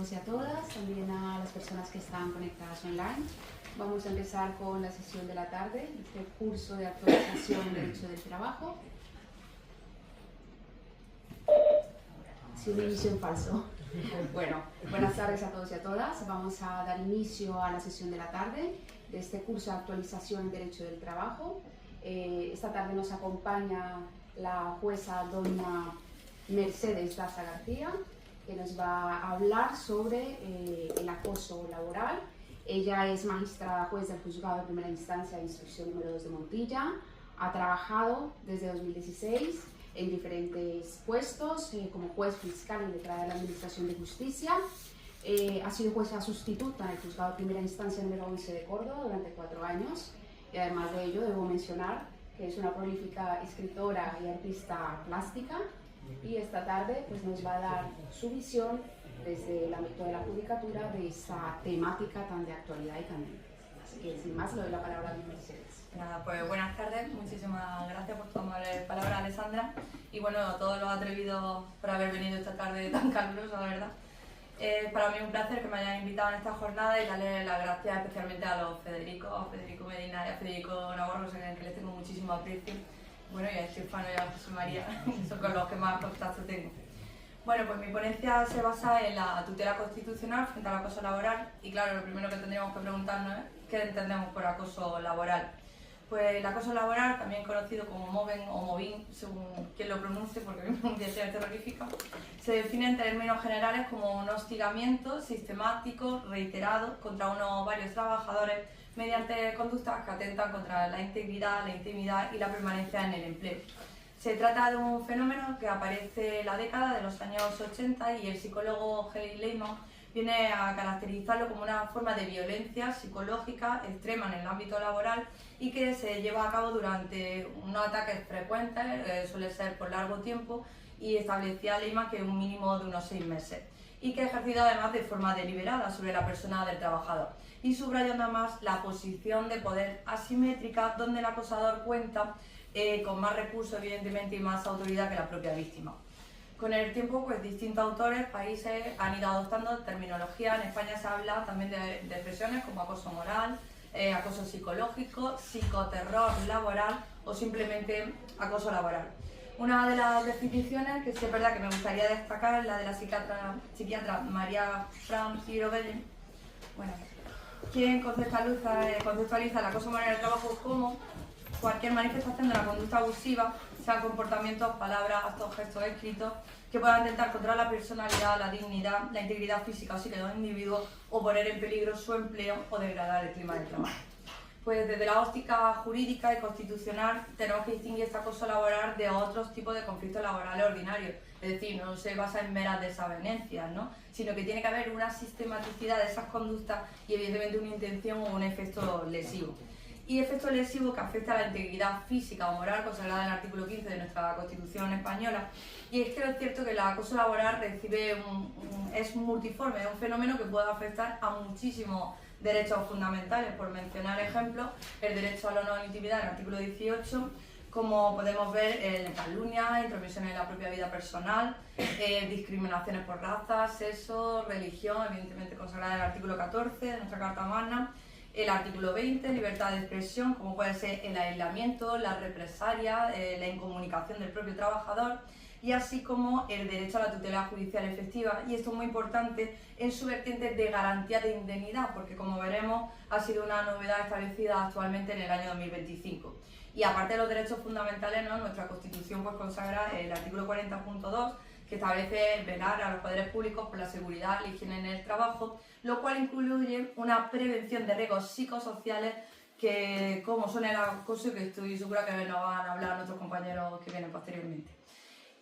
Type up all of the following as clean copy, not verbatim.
todos y a todas, también a las personas que están conectadas online. Vamos a empezar con la sesión de la tarde, este curso de actualización del derecho del trabajo. Sí, un inicio en falso. Bueno, buenas tardes a todos y a todas. Vamos a dar inicio a la sesión de la tarde de este curso de actualización del derecho del trabajo. Esta tarde nos acompaña la jueza doña Mercedes Daza García, que nos va a hablar sobre el acoso laboral. Ella es magistrada juez del Juzgado de Primera Instancia de Instrucción número 2 de Montilla. Ha trabajado desde 2016 en diferentes puestos, como juez fiscal y letrada de la Administración de Justicia. Ha sido jueza sustituta en el Juzgado de Primera Instancia número 11 de Córdoba durante 4 años. Y además de ello, debo mencionar que es una prolífica escritora y artista plástica. Y esta tarde pues, nos va a dar su visión desde el ámbito de la judicatura de esta temática tan de actualidad y candente. Así que sin más le doy la palabra a mi Mercedes. Nada, pues buenas tardes, muchísimas gracias por tomar la palabra, Alessandra, y bueno, a todos los atrevidos por haber venido esta tarde tan calurosa, la verdad. Para mí es un placer que me hayan invitado en esta jornada y darle las gracias especialmente a los Federico Medina y a Federico Navarro, que les tengo muchísimo aprecio. Bueno, y a Estefano y a José María, que son con los que más contacto tengo. Bueno, pues mi ponencia se basa en la tutela constitucional frente al acoso laboral y claro, lo primero que tendríamos que preguntarnos es ¿qué entendemos por acoso laboral? Pues el acoso laboral, también conocido como mobbing o mobbing, según quien lo pronuncie, porque a mí me pronunciación es terrorífica, se define en términos generales como un hostigamiento sistemático, reiterado, contra uno o varios trabajadores mediante conductas que atentan contra la integridad, la intimidad y la permanencia en el empleo. Se trata de un fenómeno que aparece en la década de los años 80 y el psicólogo Heli Lehmann viene a caracterizarlo como una forma de violencia psicológica extrema en el ámbito laboral y que se lleva a cabo durante unos ataques frecuentes, suele ser por largo tiempo, y establecía Lehmann que un mínimo de unos 6 meses, y que es ejercido además de forma deliberada sobre la persona del trabajador, y subrayando además la posición de poder asimétrica donde el acosador cuenta con más recursos evidentemente y más autoridad que la propia víctima. Con el tiempo, pues distintos autores, países han ido adoptando terminología. En España se habla también de expresiones como acoso moral, acoso psicológico, psicoterror laboral o simplemente acoso laboral. Una de las definiciones que sí es verdad que me gustaría destacar es la de la psiquiatra María Franz Irigoyen, bueno, quien conceptualiza el acoso moral en el trabajo como cualquier manifestación de una conducta abusiva, sean comportamientos, palabras, actos, gestos, escritos, que puedan atentar contra la personalidad, la dignidad, la integridad física o psíquica de un individuo o poner en peligro su empleo o degradar el clima del trabajo. Pues desde la óptica jurídica y constitucional tenemos que distinguir este acoso laboral de otros tipos de conflictos laborales ordinarios. Es decir, no se basa en meras desavenencias, ¿no? Sino que tiene que haber una sistematicidad de esas conductas y evidentemente una intención o un efecto lesivo. Y efecto lesivo que afecta a la integridad física o moral consagrada en el artículo 15 de nuestra Constitución española. Y es que es cierto que el acoso laboral es multiforme, es un fenómeno que puede afectar a muchísimos derechos fundamentales. Por mencionar ejemplos, el derecho al honor e intimidad en el artículo 18, como podemos ver en calumnia, intromisiones en la propia vida personal, discriminaciones por raza, sexo, religión, evidentemente consagrada en el artículo 14 de nuestra Carta Magna. El artículo 20, libertad de expresión, como puede ser el aislamiento, la represalia, la incomunicación del propio trabajador, y así como el derecho a la tutela judicial efectiva, y esto es muy importante en su vertiente de garantía de indemnidad, porque como veremos ha sido una novedad establecida actualmente en el año 2025. Y aparte de los derechos fundamentales, ¿no? Nuestra Constitución pues, consagra el artículo 40.2, que establece velar a los poderes públicos por la seguridad, la higiene en el trabajo, lo cual incluye una prevención de riesgos psicosociales que, como son el acoso, que estoy segura que nos van a hablar nuestros compañeros que vienen posteriormente.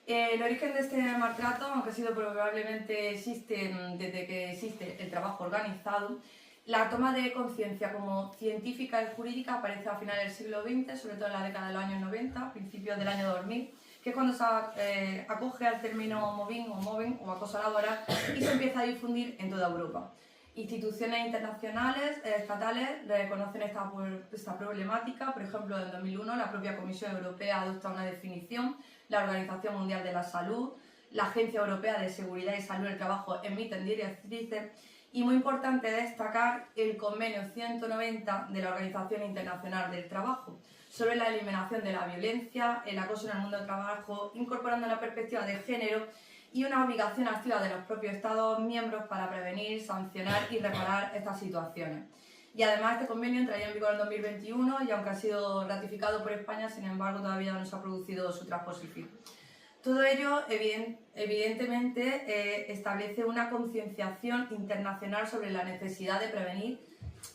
El origen de este maltrato, aunque ha sido probablemente existe desde que existe el trabajo organizado, la toma de conciencia como científica y jurídica aparece a finales del siglo XX, sobre todo en la década de los años 90, principios del año 2000, que es cuando se acoge al término mobbing o acoso laboral y se empieza a difundir en toda Europa. Instituciones internacionales, estatales, reconocen esta problemática. Por ejemplo, en 2001 la propia Comisión Europea adopta una definición, la Organización Mundial de la Salud, la Agencia Europea de Seguridad y Salud del Trabajo emiten directrices, y muy importante destacar el convenio 190 de la Organización Internacional del Trabajo sobre la eliminación de la violencia, el acoso en el mundo del trabajo, incorporando la perspectiva de género y una obligación activa de los propios Estados miembros para prevenir, sancionar y reparar estas situaciones. Y además este convenio entraría en vigor en 2021 y aunque ha sido ratificado por España, sin embargo todavía no se ha producido su transposición. Todo ello, evidentemente, establece una concienciación internacional sobre la necesidad de prevenir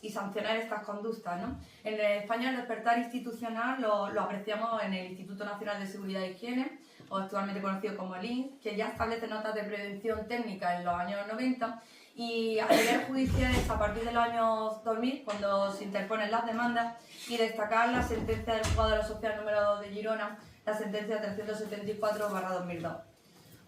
y sancionar estas conductas, ¿no? En España el despertar institucional lo apreciamos en el Instituto Nacional de Seguridad y Higiene, o actualmente conocido como el INS, que ya establece notas de prevención técnica en los años 90, y a nivel judicial es a partir de los años 2000 cuando se interponen las demandas, y destacar la sentencia del Juzgado de lo Social número 2 de Girona, la sentencia 374/2002.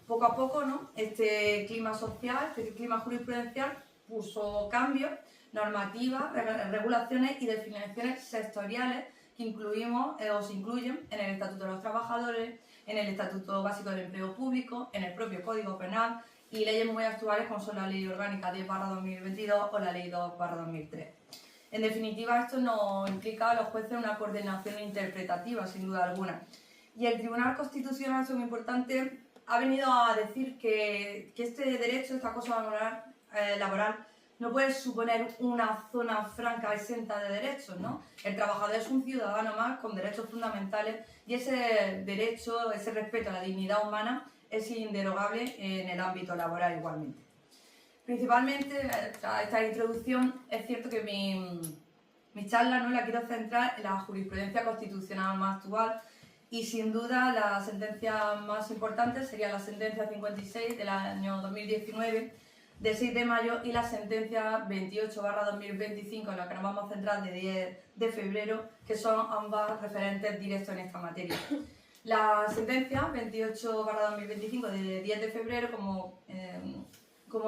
Poco a poco, ¿no?, este clima social, este clima jurisprudencial puso cambios, normativas, regulaciones y definiciones sectoriales que incluimos o se incluyen en el Estatuto de los Trabajadores, en el Estatuto Básico del Empleo Público, en el propio Código Penal y leyes muy actuales como son la Ley Orgánica 10/2022 o la Ley 2/2003. En definitiva, esto nos implica a los jueces una coordinación interpretativa, sin duda alguna. Y el Tribunal Constitucional, eso es muy importante, ha venido a decir que este derecho, esta cosa laboral, no puede suponer una zona franca exenta de derechos, ¿no? El trabajador es un ciudadano más con derechos fundamentales y ese derecho, ese respeto a la dignidad humana es inderogable en el ámbito laboral igualmente. Principalmente, a esta introducción, es cierto que mi charla no la quiero centrar en la jurisprudencia constitucional más actual, y sin duda la sentencia más importante sería la sentencia 56 del año 2019 de 6 de mayo y la sentencia 28/2025 en la que nos vamos a centrar de 10 de febrero, que son ambas referentes directos en esta materia. La sentencia 28/2025 de 10 de febrero, como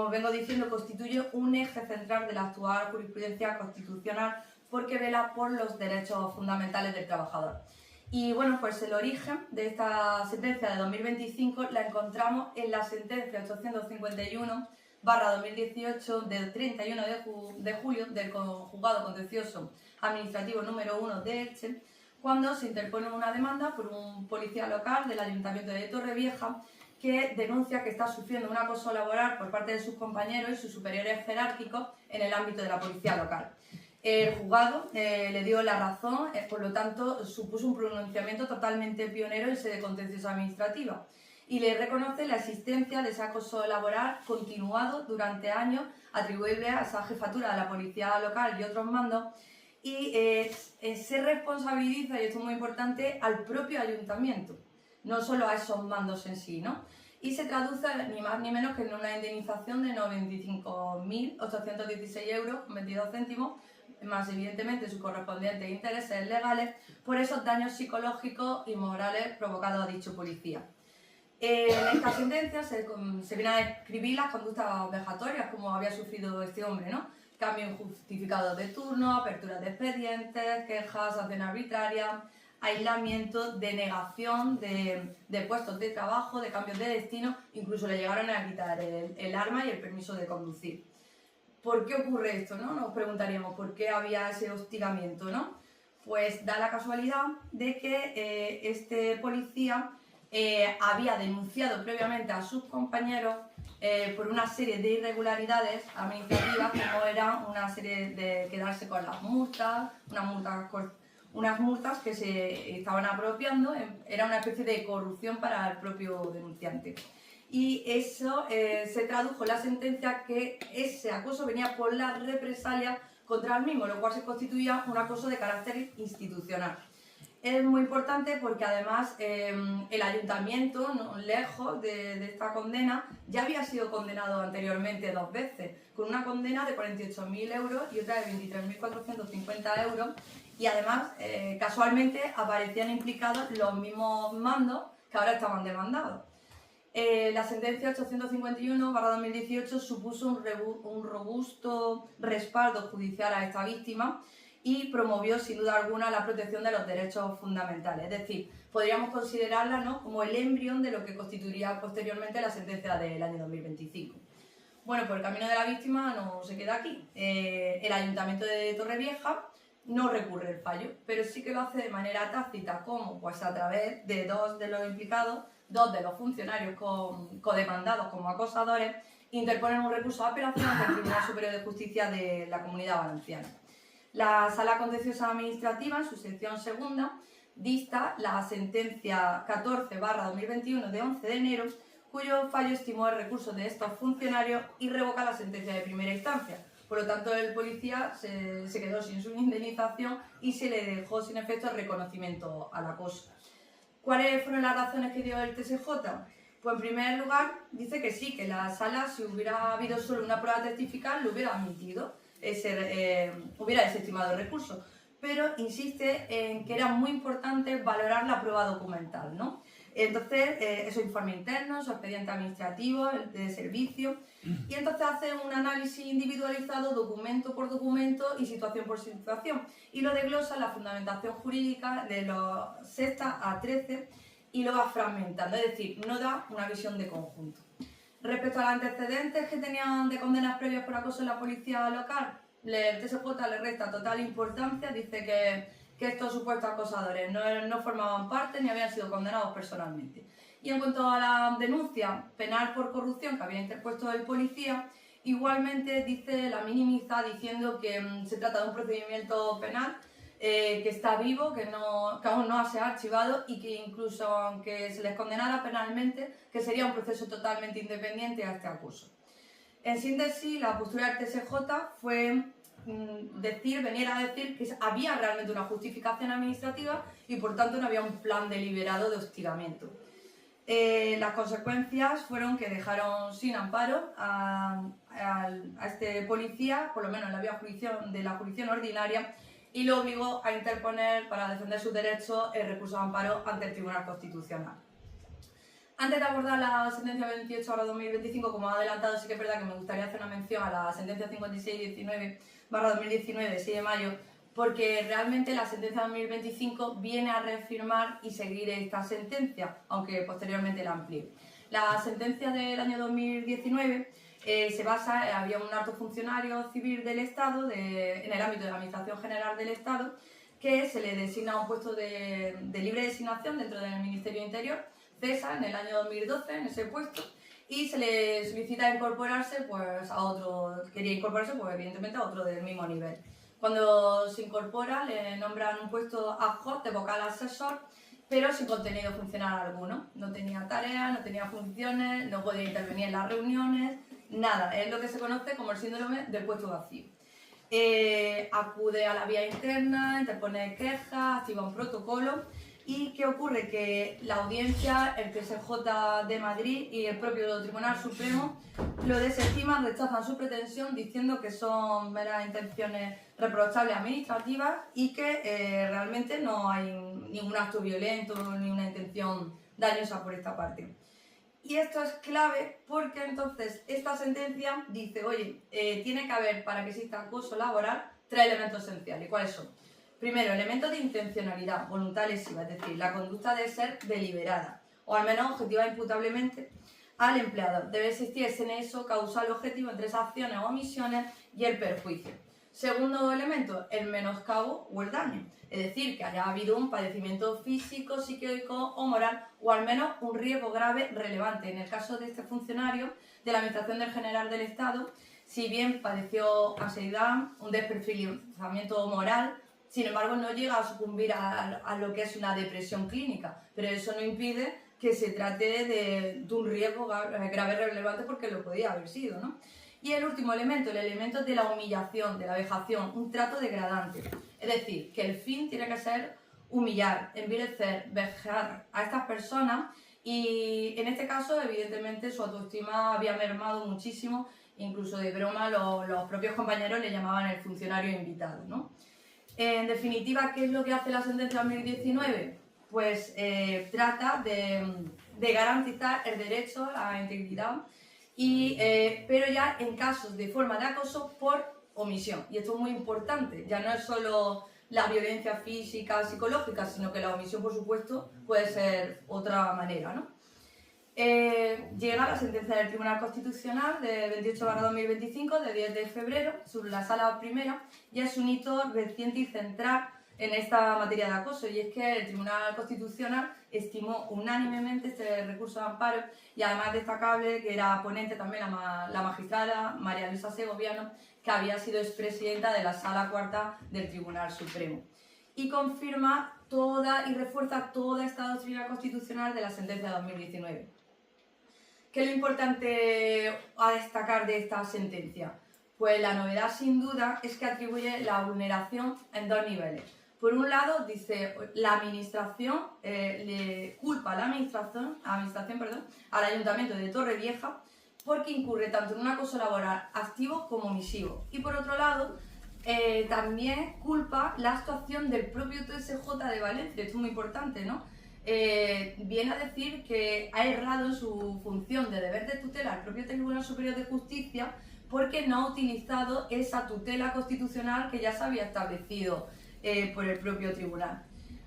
vengo diciendo, constituye un eje central de la actual jurisprudencia constitucional porque vela por los derechos fundamentales del trabajador. Y bueno, pues el origen de esta sentencia de 2025 la encontramos en la sentencia 851/2018 del 31 de julio del Juzgado Contencioso Administrativo número 1 de Elche, cuando se interpone una demanda por un policía local del Ayuntamiento de Torrevieja que denuncia que está sufriendo un acoso laboral por parte de sus compañeros y sus superiores jerárquicos en el ámbito de la policía local. El juzgado le dio la razón, por lo tanto supuso un pronunciamiento totalmente pionero en sede contenciosa administrativa y le reconoce la existencia de ese acoso laboral continuado durante años atribuible a esa jefatura de la policía local y otros mandos, y se responsabiliza, y esto es muy importante, al propio ayuntamiento, no solo a esos mandos en sí, ¿no? Y se traduce ni más ni menos que en una indemnización de 95.816 euros con 22 céntimos, más evidentemente sus correspondientes intereses legales, por esos daños psicológicos y morales provocados a dicho policía. En esta sentencia se viene a describir las conductas vejatorias como había sufrido este hombre, ¿no? Cambio injustificado de turno, apertura de expedientes, quejas, sanción arbitraria, aislamiento, denegación de puestos de trabajo, de cambios de destino, incluso le llegaron a quitar el arma y el permiso de conducir. ¿Por qué ocurre esto, no? Nos preguntaríamos, ¿por qué había ese hostigamiento, no? Pues da la casualidad de que este policía había denunciado previamente a sus compañeros por una serie de irregularidades administrativas, como era una serie de quedarse con las multas, unas multas que se estaban apropiando, era una especie de corrupción para el propio denunciante. Y eso se tradujo en la sentencia que ese acoso venía por la represalia contra el mismo, lo cual se constituía un acoso de carácter institucional. Es muy importante porque además el ayuntamiento, ¿no?, lejos de esta condena, ya había sido condenado anteriormente 2 veces, con una condena de 48.000 euros y otra de 23.450 euros, y además casualmente aparecían implicados los mismos mandos que ahora estaban demandados. La sentencia 851/2018 supuso un robusto respaldo judicial a esta víctima, y promovió sin duda alguna la protección de los derechos fundamentales. Es decir, podríamos considerarla, ¿no?, como el embrión de lo que constituiría posteriormente la sentencia del año 2025. Bueno, pues el camino de la víctima no se queda aquí. El Ayuntamiento de Torrevieja no recurre el fallo, pero sí que lo hace de manera tácita, como pues a través de dos de los implicados, dos de los funcionarios codemandados como acosadores, interponen un recurso de apelación ante el Tribunal Superior de Justicia de la Comunidad Valenciana. La Sala Contenciosa Administrativa, en su sección segunda, dicta la sentencia 14/2021 de 11 de enero, cuyo fallo estimó el recurso de estos funcionarios y revoca la sentencia de primera instancia. Por lo tanto, el policía se quedó sin su indemnización y se le dejó sin efecto el reconocimiento al acoso. ¿Cuáles fueron las razones que dio el TSJ? Pues en primer lugar dice que sí, que la sala, si hubiera habido solo una prueba testifical, lo hubiera admitido, hubiera desestimado el recurso, pero insiste en que era muy importante valorar la prueba documental, ¿no? Entonces, esos informes internos, esos expedientes administrativos, de servicio, y entonces hace un análisis individualizado, documento por documento y situación por situación, y lo desglosa en la fundamentación jurídica de los 6 a 13 y lo va fragmentando, es decir, no da una visión de conjunto. Respecto a los antecedentes que tenían de condenas previas por acoso en la policía local, el TSJ le resta total importancia, dice que estos supuestos acosadores no formaban parte ni habían sido condenados personalmente. Y en cuanto a la denuncia penal por corrupción que había interpuesto el policía, igualmente la minimiza diciendo que se trata de un procedimiento penal que está vivo, que aún no se ha archivado y que incluso aunque se les condenara penalmente, que sería un proceso totalmente independiente a este acoso. En síntesis, la postura del TSJ fue venir a decir que había realmente una justificación administrativa y por tanto no había un plan deliberado de hostigamiento. Las consecuencias fueron que dejaron sin amparo a este policía, por lo menos en la vía de la jurisdicción ordinaria, y lo obligó a interponer para defender sus derechos el recurso de amparo ante el Tribunal Constitucional. Antes de abordar la sentencia 28/2025, como ha adelantado, sí que es verdad que me gustaría hacer una mención a la sentencia 5619/2019 de 6 de mayo, porque realmente la sentencia 2025 viene a reafirmar y seguir esta sentencia, aunque posteriormente la amplíe. La sentencia del año 2019 se basa, había un alto funcionario civil del Estado, en el ámbito de la Administración General del Estado, que se le designa un puesto de libre designación dentro del Ministerio Interior, cesa en el año 2012 en ese puesto y se le solicita incorporarse pues, a otro, quería incorporarse pues, evidentemente a otro del mismo nivel. Cuando se incorpora le nombran un puesto ad hoc de vocal asesor, pero sin contenido funcional alguno. No tenía tareas, no tenía funciones, no podía intervenir en las reuniones, nada. Es lo que se conoce como el síndrome del puesto vacío. Acude a la vía interna, interpone quejas, activa un protocolo. ¿Y qué ocurre? Que la audiencia, el TSJ de Madrid y el propio Tribunal Supremo lo desestiman, rechazan su pretensión diciendo que son meras intenciones reprochables administrativas y que realmente no hay ningún acto violento ni una intención dañosa por esta parte. Y esto es clave porque entonces esta sentencia dice, oye, tiene que haber para que exista acoso laboral 3 elementos esenciales. ¿Cuáles son? Primero, elementos de intencionalidad, voluntad lesiva, es decir, la conducta debe ser deliberada, o al menos objetiva imputablemente al empleador. Debe existir ese nexo causal objetivo entre esas acciones o omisiones y el perjuicio. Segundo elemento, el menoscabo o el daño, es decir, que haya habido un padecimiento físico, psíquico o moral, o al menos un riesgo grave relevante. En el caso de este funcionario de la Administración del General del Estado, si bien padeció ansiedad, un desperfilamiento moral, sin embargo, no llega a sucumbir a lo que es una depresión clínica, pero eso no impide que se trate de un riesgo grave relevante porque lo podía haber sido, ¿no? Y el último elemento, el elemento de la humillación, de la vejación, un trato degradante. Es decir, que el fin tiene que ser humillar, envilecer, vejar a estas personas y en este caso, evidentemente, su autoestima había mermado muchísimo, incluso de broma los propios compañeros le llamaban el funcionario invitado, ¿no? En definitiva, ¿qué es lo que hace la sentencia 2019? Pues trata de garantizar el derecho a la integridad, pero ya en casos de forma de acoso por omisión. Y esto es muy importante, ya no es solo la violencia física, psicológica, sino que la omisión, por supuesto, puede ser otra manera, ¿no? Llega la sentencia del Tribunal Constitucional de 28/2025 de 10 de febrero sobre la Sala Primera, y es un hito reciente y central en esta materia de acoso, y es que el Tribunal Constitucional estimó unánimemente este recurso de amparo, y además destacable que era ponente también la magistrada María Luisa Segoviano, que había sido expresidenta de la Sala Cuarta del Tribunal Supremo, y confirma y refuerza toda esta doctrina constitucional de la sentencia de 2019. ¿Qué es lo importante a destacar de esta sentencia? Pues la novedad, sin duda, es que atribuye la vulneración en dos niveles. Por un lado, dice, la administración le culpa a la administración, al Ayuntamiento de Torrevieja porque incurre tanto en un acoso laboral activo como omisivo. Y por otro lado, también culpa la actuación del propio TSJ de Valencia. Esto es muy importante, ¿no? Viene a decir que ha errado en su función de deber de tutela al propio Tribunal Superior de Justicia porque no ha utilizado esa tutela constitucional que ya se había establecido por el propio tribunal.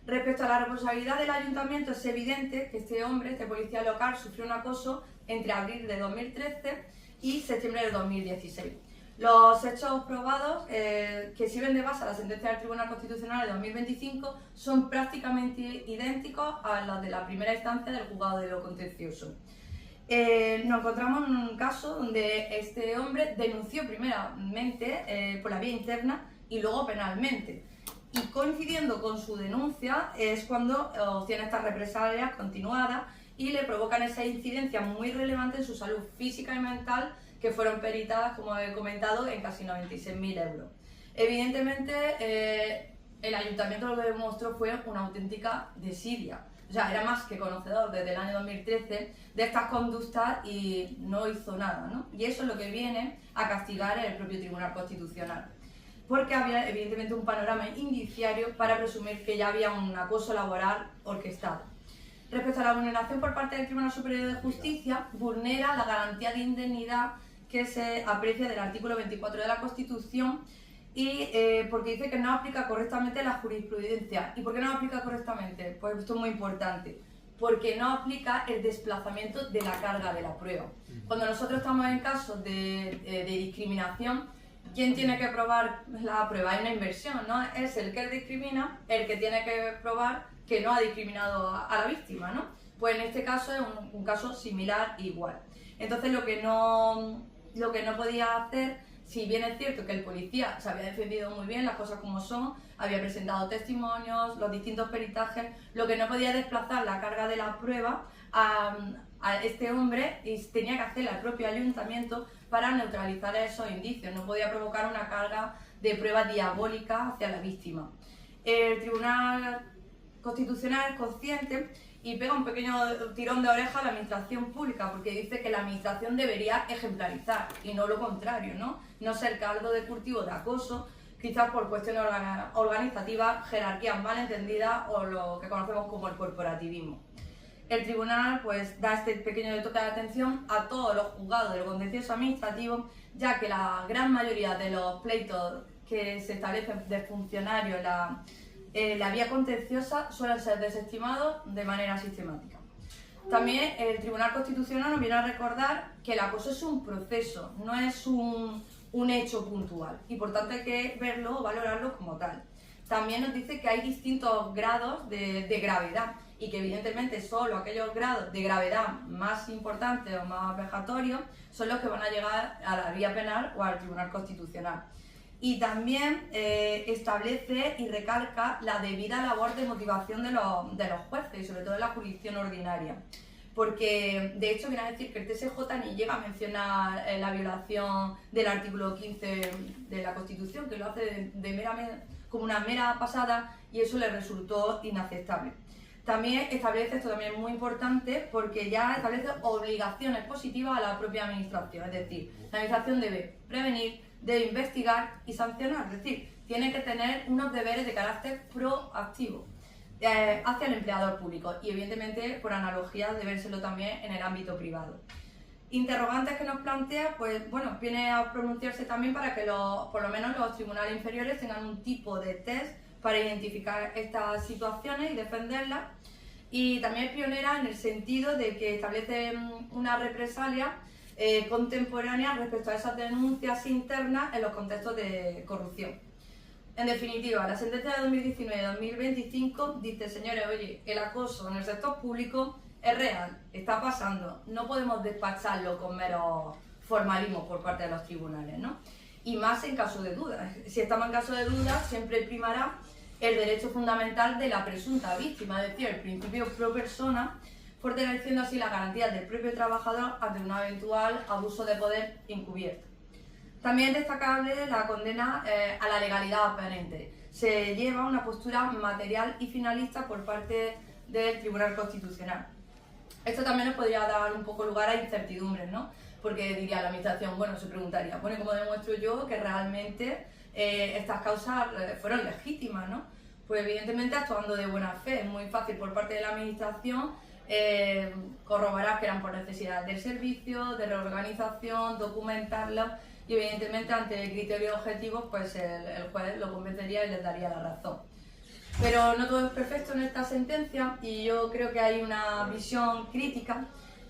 Respecto a la responsabilidad del ayuntamiento, es evidente que este policía local, sufrió un acoso entre abril de 2013 y septiembre de 2016. Los hechos probados que sirven de base a la sentencia del Tribunal Constitucional de 2025 son prácticamente idénticos a los de la primera instancia del juzgado de lo contencioso. Nos encontramos en un caso donde este hombre denunció primeramente por la vía interna y luego penalmente. Y coincidiendo con su denuncia es cuando obtiene estas represalias continuadas y le provocan esa incidencia muy relevante en su salud física y mental, que fueron peritadas, como he comentado, en casi 96.000 euros. Evidentemente, el ayuntamiento lo que demostró fue una auténtica desidia. O sea, era más que conocedor desde el año 2013 de estas conductas y no hizo nada, ¿no? Y eso es lo que viene a castigar el propio Tribunal Constitucional, porque había evidentemente un panorama indiciario para presumir que ya había un acoso laboral orquestado. Respecto a la vulneración por parte del Tribunal Superior de Justicia, vulnera la garantía de indemnidad que se aprecia del artículo 24 de la Constitución, y porque dice que no aplica correctamente la jurisprudencia. ¿Y por qué no aplica correctamente? Pues esto es muy importante, porque no aplica el desplazamiento de la carga de la prueba. Cuando nosotros estamos en casos de discriminación, ¿quién tiene que probar la prueba? Hay una inversión, ¿no? Es el que discrimina el que tiene que probar que no ha discriminado a la víctima, ¿no? Pues en este caso es un caso similar e igual. Entonces lo que no podía hacer, si bien es cierto que el policía se había defendido muy bien, las cosas como son, había presentado testimonios, los distintos peritajes, lo que no podía desplazar la carga de la prueba a este hombre, y tenía que hacer el propio ayuntamiento para neutralizar esos indicios. No podía provocar una carga de prueba diabólica hacia la víctima. El Tribunal Constitucional es consciente y pega un pequeño tirón de oreja a la administración pública, porque dice que la administración debería ejemplarizar y no lo contrario, no ser caldo de cultivo de acoso, quizás por cuestiones organizativas, jerarquías mal entendidas o lo que conocemos como el corporativismo. El tribunal pues da este pequeño toque de atención a todos los juzgados de lo contencioso administrativo, ya que la gran mayoría de los pleitos que se establecen de funcionarios la vía contenciosa suelen ser desestimados de manera sistemática. También el Tribunal Constitucional nos viene a recordar que el acoso es un proceso, no es un hecho puntual, y por tanto hay que verlo o valorarlo como tal. También nos dice que hay distintos grados de gravedad y que evidentemente solo aquellos grados de gravedad más importantes o más vejatorios son los que van a llegar a la vía penal o al Tribunal Constitucional. Y también establece y recalca la debida labor de motivación de los jueces y sobre todo en la jurisdicción ordinaria. Porque de hecho viene a decir que el TSJ ni llega a mencionar la violación del artículo 15 de la Constitución, que lo hace como una mera pasada, y eso le resultó inaceptable. También establece, esto también es muy importante, porque ya establece obligaciones positivas a la propia administración. Es decir, la administración debe prevenir, debe investigar y sancionar. Es decir, tiene que tener unos deberes de carácter proactivo hacia el empleador público, y evidentemente por analogía debe vérselo también en el ámbito privado. interrogantes que nos plantea, pues bueno, viene a pronunciarse también para que por lo menos los tribunales inferiores tengan un tipo de test para identificar estas situaciones y defenderlas. Y también es pionera en el sentido de que establece una represalia contemporánea respecto a esas denuncias internas en los contextos de corrupción. En definitiva, la sentencia de 2019 y 2025 dice, señores, oye, el acoso en el sector público es real, está pasando, no podemos despacharlo con meros formalismos por parte de los tribunales, ¿no? Y más en caso de dudas. Si estamos en caso de dudas, siempre primará el derecho fundamental de la presunta víctima, es decir, el principio pro persona, fortaleciendo así las garantías del propio trabajador ante un eventual abuso de poder encubierto. También es destacable la condena a la legalidad aparente. Se lleva una postura material y finalista por parte del Tribunal Constitucional. Esto también nos podría dar un poco lugar a incertidumbres, ¿no? Porque diría la administración, bueno, se preguntaría, bueno, ¿cómo demuestro yo que realmente estas causas fueron legítimas, ¿no? Pues evidentemente actuando de buena fe. Es muy fácil por parte de la administración corroborar que eran por necesidad del servicio, de reorganización, documentarlo, y evidentemente ante criterios objetivos pues el juez lo convencería y les daría la razón. Pero no todo es perfecto en esta sentencia y yo creo que hay una visión crítica,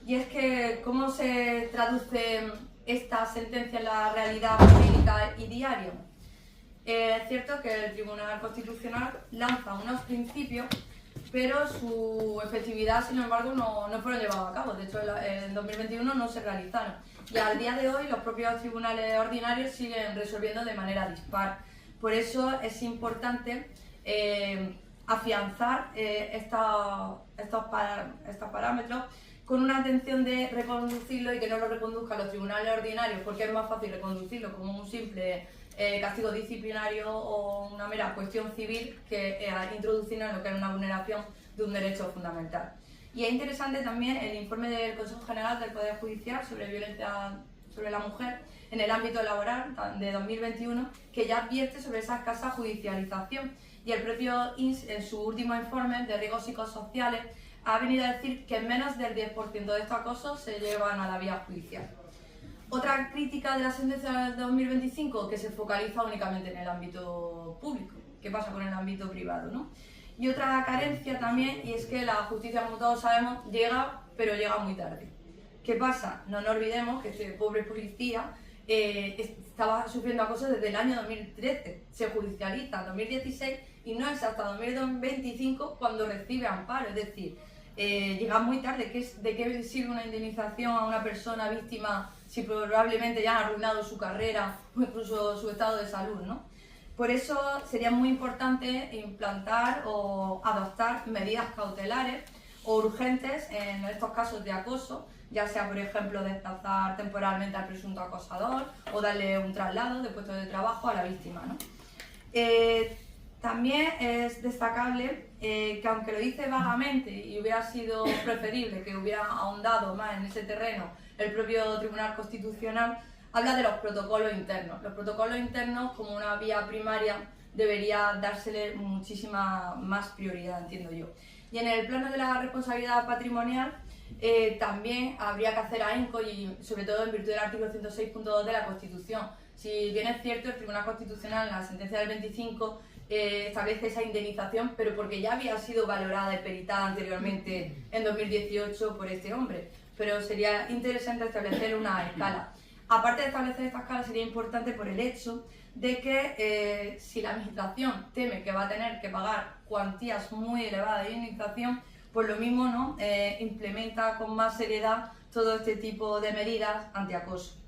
y es que cómo se traduce esta sentencia en la realidad jurídica y diaria. Es cierto que el Tribunal Constitucional lanza unos principios, pero su efectividad, sin embargo, no fueron llevados a cabo. De hecho, en 2021 no se realizaron. Y al día de hoy los propios tribunales ordinarios siguen resolviendo de manera dispar. Por eso es importante afianzar estos parámetros con una intención de reconducirlo y que no lo reconduzcan los tribunales ordinarios, porque es más fácil reconducirlo como un simple castigo disciplinario o una mera cuestión civil que introducirlo en lo que es una vulneración de un derecho fundamental. Y es interesante también el informe del Consejo General del Poder Judicial sobre violencia sobre la mujer en el ámbito laboral de 2021, que ya advierte sobre esa escasa judicialización, y el propio INS en su último informe de riesgos psicosociales ha venido a decir que menos del 10% de estos acosos se llevan a la vía judicial. Otra crítica de la sentencia de 2025, que se focaliza únicamente en el ámbito público. ¿Qué pasa con el ámbito privado, no? Y otra carencia también, y es que la justicia, como todos sabemos, llega, pero llega muy tarde. ¿Qué pasa? No nos olvidemos que este pobre policía estaba sufriendo acoso desde el año 2013, se judicializa en 2016 y no es hasta 2025 cuando recibe amparo, es decir, llega muy tarde. ¿De qué sirve una indemnización a una persona víctima si probablemente ya han arruinado su carrera o incluso su estado de salud, ¿no? Por eso sería muy importante implantar o adoptar medidas cautelares o urgentes en estos casos de acoso, ya sea, por ejemplo, desplazar temporalmente al presunto acosador o darle un traslado de puesto de trabajo a la víctima, ¿no? También es destacable que, aunque lo dice vagamente y hubiera sido preferible que hubiera ahondado más en ese terreno el propio Tribunal Constitucional, habla de los protocolos internos. Los protocolos internos, como una vía primaria, debería dársele muchísima más prioridad, entiendo yo. Y en el plano de la responsabilidad patrimonial, también habría que hacer ahínco, y sobre todo en virtud del artículo 106.2 de la Constitución. Si bien es cierto, el Tribunal Constitucional en la sentencia del 25 establece esa indemnización, pero porque ya había sido valorada y peritada anteriormente en 2018 por este hombre. Pero sería interesante establecer una escala. Aparte de establecer esta escala, sería importante por el hecho de que si la administración teme que va a tener que pagar cuantías muy elevadas de indemnización, pues lo mismo, ¿no? Implementa con más seriedad todo este tipo de medidas antiacoso.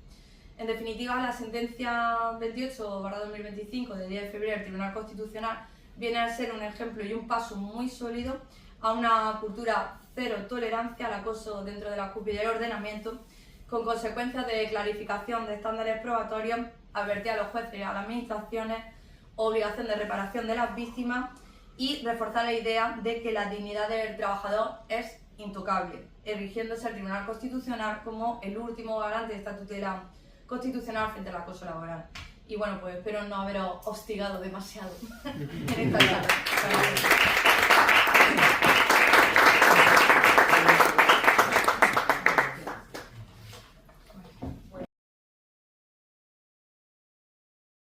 En definitiva, la sentencia 28/2025 del 10 de febrero del Tribunal Constitucional viene a ser un ejemplo y un paso muy sólido a una cultura cero tolerancia al acoso dentro de la cúpula del ordenamiento, con consecuencias de clarificación de estándares probatorios, advertir a los jueces y a las administraciones, obligación de reparación de las víctimas y reforzar la idea de que la dignidad del trabajador es intocable, erigiéndose el Tribunal Constitucional como el último garante de esta tutela constitucional frente al acoso laboral. Y bueno, pues espero no haberos hostigado demasiado en esta charla.